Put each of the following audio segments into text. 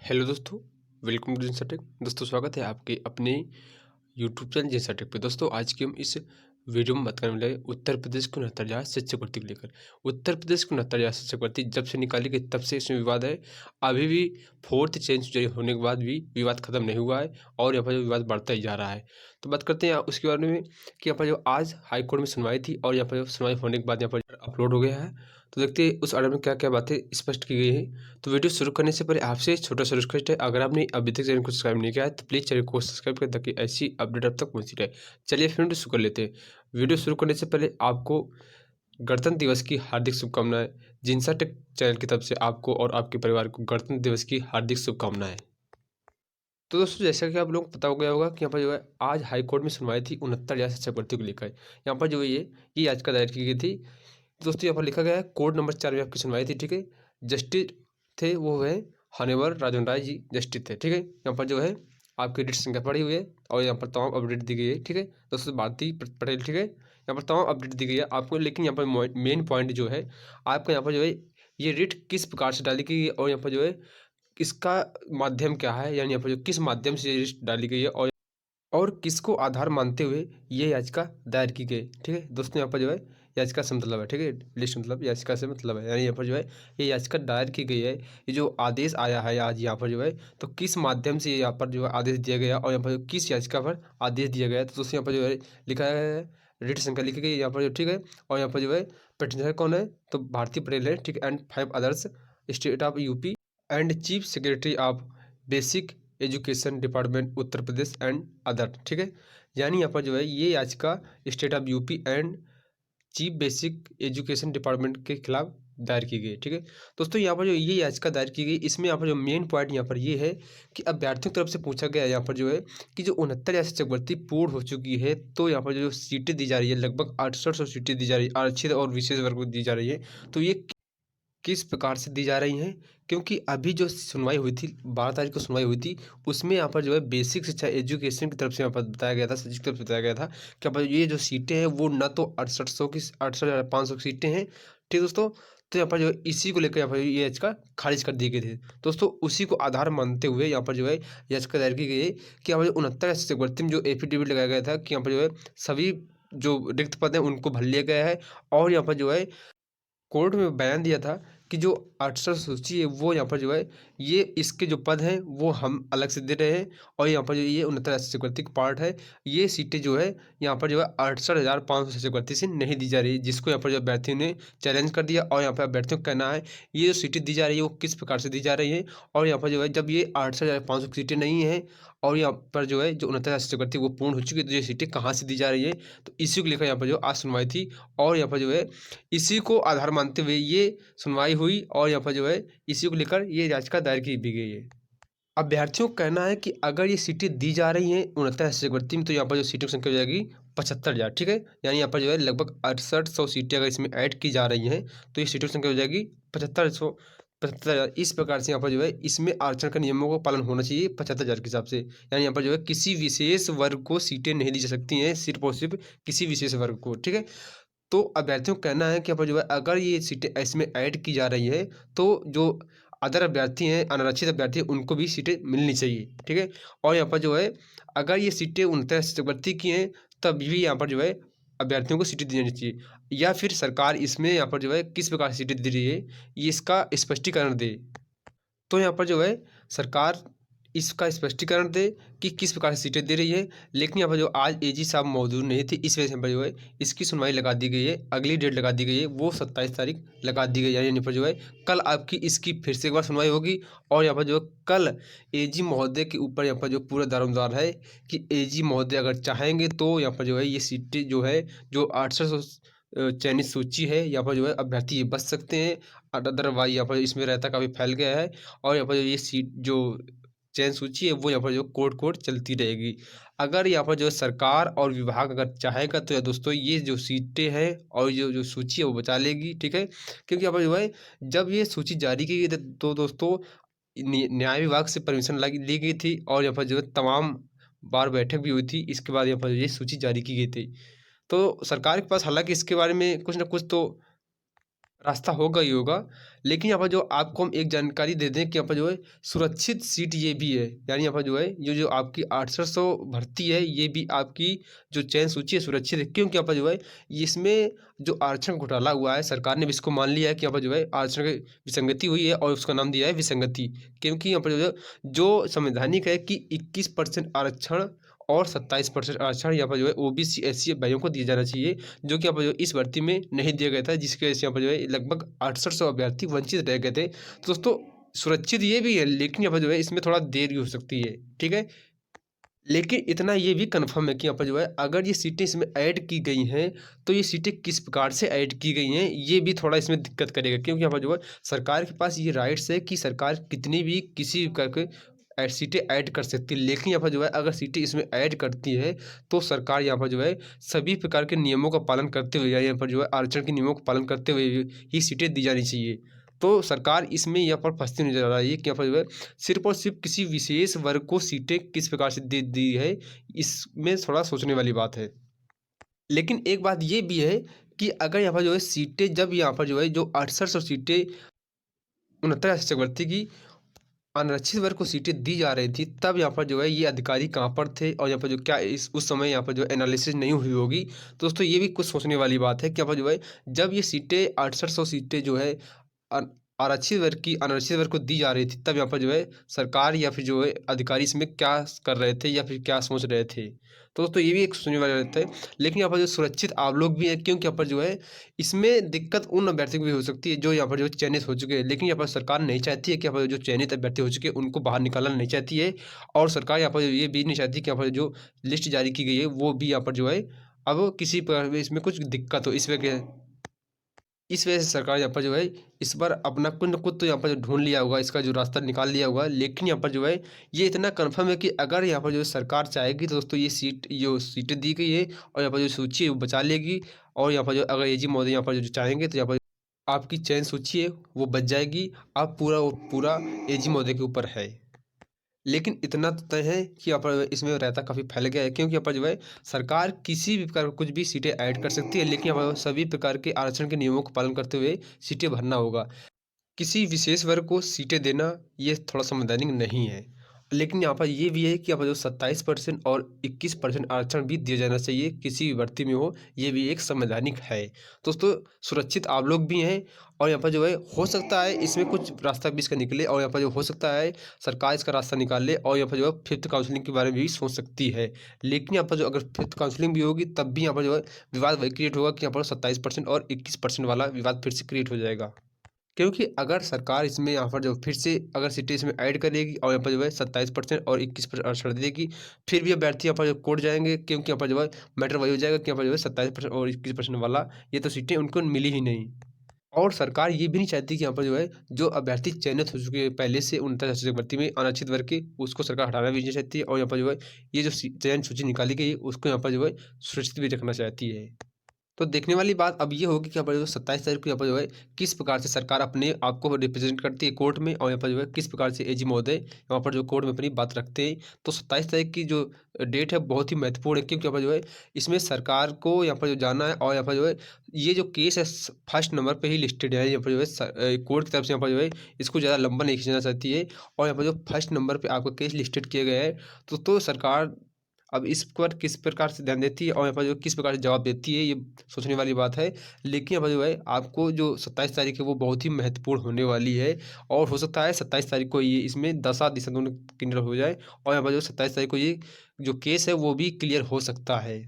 Hello दोस्तों, welcome to जिनसा take. दोस्तों स्वागत है आपके अपने यूट्यूब चैनल जिनसा टेक पे। दोस्तों आज की हम इस वीडियो में बात करने वाले हैं उत्तर प्रदेश की 69,000 शिक्षक भर्ती को लेकर। उत्तर प्रदेश की 69,000 शिक्षक भर्ती जब से निकाली गई तब से इसमें विवाद है। अभी भी फोर्थ चेंज जारी होने के बाद भी विवाद खत्म नहीं हुआ है और यहाँ पर जो विवाद बढ़ता ही जा रहा है। तो बात करते हैं उसके बारे में कि यहाँ पर जो आज हाईकोर्ट में सुनवाई थी और यहाँ पर जो सुनवाई होने के बाद यहाँ पर अपलोड हो गया है। तो देखते हैं उस ऑर्डर में क्या क्या बातें स्पष्ट की गई हैं। तो वीडियो शुरू करने से पहले आपसे छोटा सा रिक्वेस्ट है, अगर आपने अभी तक चैनल को सब्सक्राइब नहीं किया है तो प्लीज़ चैनल को सब्सक्राइब करें ताकि ऐसी अपडेट अब तक पहुंचती रहे। चलिए फिर वीडियो शुरू कर लेते हैं। वीडियो शुरू करने से पहले आपको गणतंत्र दिवस की हार्दिक शुभकामनाएं। जिनसा टेक चैनल की तरफ से आपको और आपके परिवार को गणतंत्र दिवस की हार्दिक शुभकामनाएं। तो दोस्तों जैसा कि आप लोग पता हो गया होगा कि यहाँ पर जो है आज हाईकोर्ट में सुनवाई थी 69,000 शिक्षक भर्ती को लेकर। यहाँ पर जो है ये याचिका दायर की गई थी। दोस्तों यहाँ पर लिखा गया है कोर्ट नंबर 4 में आपकी सुनवाई थी, ठीक है। जस्टिस थे वो है हनेवर राजन राय जी जस्टिस थे, ठीक है। यहाँ पर जो है आपकी रिट संख्या पड़ी हुई है और यहाँ पर तमाम अपडेट दी गई है, ठीक है। दोस्तों भारती पटेल, ठीक है। यहाँ पर तमाम अपडेट दी गई है आपको, लेकिन यहाँ पर मेन पॉइंट जो है आपका यहाँ पर जो है ये रिट किस प्रकार से डाली गई है और यहाँ पर जो है इसका माध्यम क्या है, यानी यहाँ पर जो किस माध्यम से ये रिट डाली गई है और किसको आधार मानते हुए ये याचिका दायर की गई, ठीक है। दोस्तों यहाँ पर जो है याचिका से मतलब है, ठीक है। लिस्ट मतलब याचिका से मतलब है, यानी यहाँ पर जो है ये याचिका दायर की गई है। ये जो आदेश आया है आज यहाँ पर जो है, तो किस माध्यम से यहाँ पर जो है आदेश दिया गया और यहाँ पर किस याचिका पर आदेश दिया गया। तो दोस्तों यहाँ पर जो है लिखा है रिट संख्या लिखी गई यहाँ पर जो, ठीक है। और यहाँ पर जो है पेटिशनर कौन है, तो भारती पटेल है, ठीक है। And 5 others state of UP and chief secretary of basic education department Uttar Pradesh and other, ठीक है। यानी यहाँ पर जो है ये याचिका state of UP and chief basic education department के खिलाफ दायर की गई, ठीक है। दोस्तों यहाँ पर जो ये याचिका दायर की गई, इसमें यहाँ पर जो मेन पॉइंट यहाँ पर ये है कि अभ्यर्थियों की तरफ से पूछा गया यहाँ पर जो है कि जो 69,000 शिक्षक भर्ती पूर्ण हो चुकी है, तो यहाँ पर जो सीटें दी जा रही है लगभग 6800 सीटें दी जा रही है आरक्षित और विशेष वर्ग को दी जा रही है, तो ये किस प्रकार से दी जा रही हैं। क्योंकि अभी जो सुनवाई हुई थी 12 तारीख को सुनवाई हुई थी, उसमें यहाँ पर जो है बेसिक शिक्षा एजुकेशन की तरफ से यहाँ पर बताया गया था, सचिव की तरफ से बताया गया था कि यहाँ पर ये जो सीटें हैं वो न तो 6800 की 68,500 की सीटें हैं, ठीक दोस्तों। तो यहाँ पर जो है इसी को लेकर यहाँ पर ये याचिका खारिज कर दी गई थी। दोस्तों उसी को आधार मानते हुए यहाँ पर जो है याचिका दायर की गई है कि यहाँ पर जो 69 भर्ती में जो एफिडेविट लगाया गया था कि यहाँ पर जो है सभी जो रिक्त पद हैं उनको भर लिया गया है। और यहाँ पर जो है कोर्ट में बयान दिया था कि जो 68 सूची है वो यहाँ पर जो है ये इसके जो पद हैं वो हम अलग से दे रहे हैं और यहाँ पर जो ये 69 शिक्षक पार्ट है, ये सीटें जो है यहाँ पर जो है 68,500 शिक्षक से नहीं दी जा रही है, जिसको यहाँ पर जो अभ्यर्थियों ने चैलेंज कर दिया। और यहाँ पर अभ्यर्थियों का कहना है ये जो सीटें दी जा रही है वो किस प्रकार से दी जा रही है और यहाँ पर जो है जब ये 68,500 सीटें नहीं है और यहाँ पर जो है जो 69 शिक्षक वो पूर्ण हो चुकी है, तो ये सीटें कहाँ से दी जा रही है। तो इसी को लेकर यहाँ पर जो आज सुनवाई थी और यहाँ पर जो है इसी को आधार मानते हुए ये सुनवाई हुई और यहाँ पर जो है इसी को लेकर ये याचिका दायर की भी गई है। अभ्यर्थियों का कहना है कि अगर ये सीटें दी जा रही हैं 69 शिक्षक में, तो यहाँ पर जो सीटों की संख्या हो जाएगी 75,000, ठीक है। यानी यहाँ पर जो है लगभग 6800 सीटें अगर इसमें ऐड की जा रही हैं तो ये सीटों की संख्या हो जाएगी 75,000। इस प्रकार से यहाँ पर जो है इसमें आरक्षण के नियमों का पालन होना चाहिए 75,000 के हिसाब से। यानी यहाँ पर जो है किसी विशेष वर्ग को सीटें नहीं दी जा सकती हैं, सिर्फ और सिर्फ किसी विशेष वर्ग को, ठीक है। तो अभ्यर्थियों का कहना है कि यहाँ पर जो है अगर ये सीटें इसमें ऐड की जा रही हैं तो जो अदर अभ्यर्थी हैं, अनारक्षित अभ्यर्थी हैं, उनको भी सीटें मिलनी चाहिए, ठीक है। और यहाँ पर जो है अगर ये सीटें 69 शिक्षक की हैं तब भी यहाँ पर जो है अभ्यर्थियों को सीटें दी जानी चाहिए, या फिर सरकार इसमें यहाँ पर जो है किस प्रकार से सीटें दे रही है ये इसका स्पष्टीकरण दे। तो यहाँ पर जो है सरकार इसका स्पष्टीकरण दे कि किस प्रकार से सीटें दे रही है। लेकिन यहाँ पर जो आज एजी साहब मौजूद नहीं थे, इस वजह से यहाँ पर जो है इसकी सुनवाई लगा दी गई है, अगली डेट लगा दी गई है, वो 27 तारीख लगा दी गई है। यानी यहाँ पर जो है कल आपकी इसकी फिर से एक बार सुनवाई होगी और यहाँ पर जो है कल एजी महोदय के ऊपर यहाँ पर जो पूरा दारोमदार है कि एजी महोदय अगर चाहेंगे तो यहाँ पर जो है ये सीटें जो है जो 800 चयनित सूची है यहाँ पर जो है अभ्यर्थी ये बच सकते हैं। अदरवाइज यहाँ पर इसमें रहता काफ़ी फैल गया है और यहाँ पर ये सीट जो चयन सूची है वो यहाँ पर जो कोर्ट चलती रहेगी। अगर यहाँ पर जो है सरकार और विभाग अगर चाहेगा तो या दोस्तों ये जो सीटें हैं और जो जो सूची है वो बचा लेगी, ठीक है। क्योंकि यहाँ पर जो है जब ये सूची जारी की गई तो दोस्तों न्याय विभाग से परमिशन ली गई थी और यहाँ पर जो है तमाम बार बैठक भी हुई थी, इसके बाद यहाँ पर ये सूची जारी की गई थी। तो सरकार के पास हालांकि इसके बारे में कुछ ना कुछ तो रास्ता होगा ही होगा। लेकिन यहाँ पर जो आपको हम एक जानकारी दे दें कि यहाँ पर जो है सुरक्षित सीट ये भी है, यानी यहाँ पर जो है ये जो आपकी 6800 भर्ती है ये भी आपकी जो चयन सूची है सुरक्षित है, क्योंकि यहाँ पर जो है इसमें जो आरक्षण घोटाला हुआ है सरकार ने भी इसको मान लिया है कि यहाँ पर जो है आरक्षण की विसंगति हुई है और उसका नाम दिया है विसंगति। क्योंकि यहाँ पर जो संवैधानिक है कि 21% आरक्षण और 27% आरक्षण यहाँ पर जो है ओबीसी एससी भाइयों को दिया जाना चाहिए, जो कि यहाँ पर जो इस भर्ती में नहीं दिया गया था, जिसकी वजह से यहाँ पर जो है लगभग 6800 अभ्यर्थी वंचित रह गए थे। तो दोस्तों सुरक्षित ये भी है, लेकिन यहाँ पर जो है इसमें थोड़ा देर भी हो सकती है, ठीक है। लेकिन इतना ये भी कन्फर्म है कि यहाँ पर जो है अगर ये सीटें इसमें ऐड की गई हैं तो ये सीटें किस प्रकार से ऐड की गई हैं ये भी थोड़ा इसमें दिक्कत करेगा, क्योंकि यहाँ पर जो है सरकार के पास ये राइट्स है कि सरकार कितनी भी किसी भी करके सीटें ऐड कर सकती है। लेकिन यहाँ पर जो है अगर सीटें इसमें ऐड करती है तो सरकार यहाँ पर जो है सभी प्रकार के नियमों का पालन करते हुए या यहाँ पर जो है आरक्षण के नियमों का पालन करते हुए ही सीटें दी जानी चाहिए। तो सरकार इसमें यहाँ पर फंसती नजर आ रही है कि यहाँ पर जो है सिर्फ और सिर्फ किसी विशेष वर्ग को सीटें किस प्रकार से दे दी है, इसमें थोड़ा सोचने वाली बात है। लेकिन एक बात ये भी है कि अगर यहाँ पर जो है सीटें जब यहाँ पर जो है जो 6800 सीटें 69 चक्रवर्ती की अनारक्षित वर्ग को सीटें दी जा रही थी, तब यहाँ पर जो है ये अधिकारी कहाँ पर थे और यहाँ पर जो क्या इस उस समय यहाँ पर जो एनालिसिस नहीं हुई होगी। तो दोस्तों ये भी कुछ सोचने वाली बात है कि यहाँ पर जो है जब ये सीटें 6800 सीटें जो है आरक्षित वर्ग की अनारक्षित वर्ग को दी जा रही थी, तब यहाँ पर जो है सरकार या फिर जो है अधिकारी इसमें क्या कर रहे थे या फिर क्या सोच रहे थे। तो दोस्तों ये भी एक सोचने वाला रहता है। लेकिन यहाँ पर जो सुरक्षित आप लोग भी हैं, क्योंकि यहाँ पर जो है इसमें दिक्कत उन अभ्यर्थियों को भी हो सकती है जो यहाँ पर जो चयनित हो चुके हैं। लेकिन यहाँ पर सरकार नहीं चाहती है कि यहाँ पर जो चयनित अभ्यर्थी हो चुके हैं उनको बाहर निकालना नहीं चाहती है, और सरकार यहाँ पर ये भी नहीं चाहती कि यहाँ पर जो लिस्ट जारी की गई है वो भी यहाँ पर जो है अब किसी प्रकार इसमें कुछ दिक्कत हो। इस वजह से सरकार यहाँ पर जो है इस बार अपना कुछ न कुछ तो यहाँ पर जो ढूंढ लिया होगा, इसका जो रास्ता निकाल लिया होगा। लेकिन यहाँ पर जो है ये इतना कंफर्म है कि अगर यहाँ पर जो सरकार चाहेगी तो दोस्तों ये सीटें दी गई है और यहाँ पर जो सूची है वो बचा लेगी। और यहाँ पर जो अगर एजी महोदय यहाँ पर जो चाहेंगे तो यहाँ पर आपकी चयन सूची है वो बच जाएगी। आप पूरा और पूरा एजी महोदय के ऊपर है। लेकिन इतना तो तय है कि यहाँ पर इसमें रायता काफ़ी फैल गया है, क्योंकि यहाँ पर जो है सरकार किसी भी प्रकार का कुछ भी सीटें ऐड कर सकती है, लेकिन यहाँ पर सभी प्रकार के आरक्षण के नियमों का पालन करते हुए सीटें भरना होगा। किसी विशेष वर्ग को सीटें देना ये थोड़ा संवैधानिक नहीं है। लेकिन यहाँ पर ये भी है कि यहाँ पर जो 27% और 21% आरक्षण भी दिया जाना चाहिए किसी भी भर्ती में हो, ये भी एक संवैधानिक है। दोस्तों सुरक्षित आप लोग भी हैं, और यहाँ पर जो है हो सकता है इसमें कुछ रास्ता भी इसका निकले, और यहाँ पर जो हो सकता है सरकार इसका रास्ता निकाल ले और यहाँ पर जो है फिफ्थ काउंसलिंग के बारे में भी सोच सकती है। लेकिन यहाँ पर जो अगर फिफ्थ काउंसलिंग भी होगी तब भी यहाँ पर जो है विवाद वही क्रिएट होगा कि यहाँ पर 27% और 21% वाला विवाद फिर से क्रिएट हो जाएगा। क्योंकि अगर सरकार इसमें यहाँ पर जो फिर से अगर सीटें इसमें ऐड करेगी और यहाँ पर जो है 27% और 21% आरक्षण देगी, फिर भी अभ्यर्थी यहाँ पर जो कोर्ट जाएंगे, क्योंकि यहाँ पर जो है मैटर वही हो जाएगा कि यहाँ पर जो है 27% और 21% वाला ये तो सीटें उनको मिली ही नहीं। और सरकार ये भी नहीं चाहती कि यहाँ पर जो है जो अभ्यर्थी चयनित हो चुके हैं पहले से 69 भर्ती में अनारक्षित वर्ग के, उसको सरकार हटाना भी नहीं चाहती है, और यहाँ पर जो है ये जो चयन सूची निकाली गई उसको यहाँ पर जो है सुरक्षित भी रखना चाहती है। तो देखने वाली बात अब ये होगी कि यहाँ पर जो 27 तारीख को यहाँ पर जो है किस प्रकार से सरकार अपने आप को रिप्रेजेंट करती है कोर्ट में, और यहाँ पर जो है किस प्रकार से एजी महोदय यहाँ पर जो कोर्ट में अपनी बात रखते हैं। तो 27 तारीख की जो डेट है बहुत ही महत्वपूर्ण है, क्योंकि यहाँ पर जो है इसमें सरकार को यहाँ पर जो जाना है, और यहाँ पर जो है ये जो केस है फर्स्ट नंबर पर ही लिस्टेड है। यहाँ पर जो है कोर्ट की तरफ से यहाँ पर जो है इसको ज़्यादा लंबा नहीं खींचना चाहती है, और यहाँ पर जो फर्स्ट नंबर पर आपका केस लिस्टेड किया गया है। तो सरकार अब इस पर किस प्रकार से ध्यान देती है और यहाँ पर जो किस प्रकार से जवाब देती है ये सोचने वाली बात है। लेकिन यहाँ पर जो है आपको जो 27 तारीख है वो बहुत ही महत्वपूर्ण होने वाली है, और हो सकता है 27 तारीख को ये इसमें दशा दिशा दोनों क्लियर हो जाए, और यहाँ पर जो 27 तारीख को ये जो केस है वो भी क्लियर हो सकता है।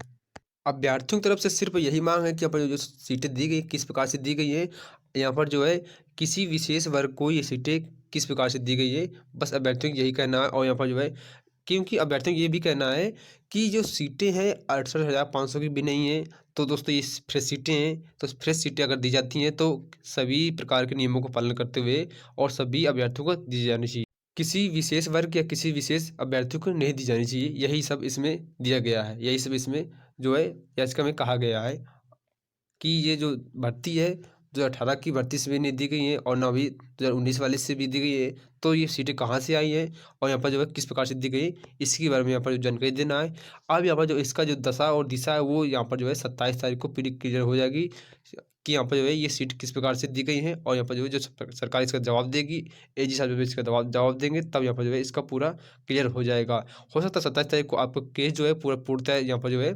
अभ्यर्थियों की तरफ से सिर्फ यही मांग है कि यहाँ पर जो सीटें दी गई किस प्रकार से दी गई है, यहाँ पर जो है किसी विशेष वर्ग को ये सीटें किस प्रकार से दी गई है, बस अभ्यर्थियों को यही कहना है। और यहाँ पर जो है क्योंकि अभ्यर्थियों को ये भी कहना है कि जो सीटें हैं 68,500 की भी नहीं है, तो दोस्तों ये फ्रेश सीटें हैं, तो फ्रेश सीटें अगर दी जाती हैं तो सभी प्रकार के नियमों को पालन करते हुए और सभी अभ्यर्थियों को दी जानी चाहिए, किसी विशेष वर्ग या किसी विशेष अभ्यर्थियों को नहीं दी जानी चाहिए। यही सब इसमें दिया गया है, यही सब इसमें जो है याचिका में कहा गया है कि ये जो भर्ती है 2018 की भर्ती से भी नहीं दी गई है और ना भी 2019 वाले से भी दी गई है। तो ये सीटें कहाँ से आई हैं और यहाँ पर जो है किस प्रकार से दी गई, इसके बारे में यहाँ पर जो जानकारी देना है। अब यहाँ पर जो इसका जो दशा और दिशा है वो यहाँ पर जो है 27 तारीख को पूरी क्लियर हो जाएगी कि यहाँ पर जो है ये सीट किस प्रकार से दी गई है, और यहाँ पर जो है जो सरकार इसका जवाब देगी, एजी साहब जो है इसका जवाब देंगे, तब यहाँ पर जो है इसका पूरा क्लियर हो जाएगा। हो सकता है 27 तारीख को आपका केस जो है पूरा पूर्णतः यहाँ पर जो है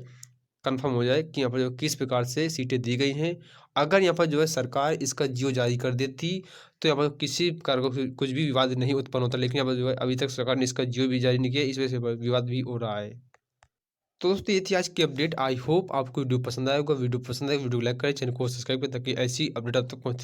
कंफर्म हो जाए कि यहाँ पर जो किस प्रकार से सीटें दी गई हैं। अगर यहाँ पर जो है सरकार इसका जियो जारी कर देती, तो यहाँ पर किसी प्रकार का कुछ भी विवाद नहीं उत्पन्न होता, लेकिन यहाँ पर जो है अभी तक सरकार ने इसका जियो भी जारी नहीं किया, इस वजह से विवाद भी हो रहा है। तो दोस्तों ये थी आज की अपडेट। आई होप आपको वीडियो पसंद आया होगा। वीडियो पसंद आए वीडियो लाइक करें, चैनल को सब्सक्राइब करें ताकि ऐसी अपडेट आप तक पहुँचे।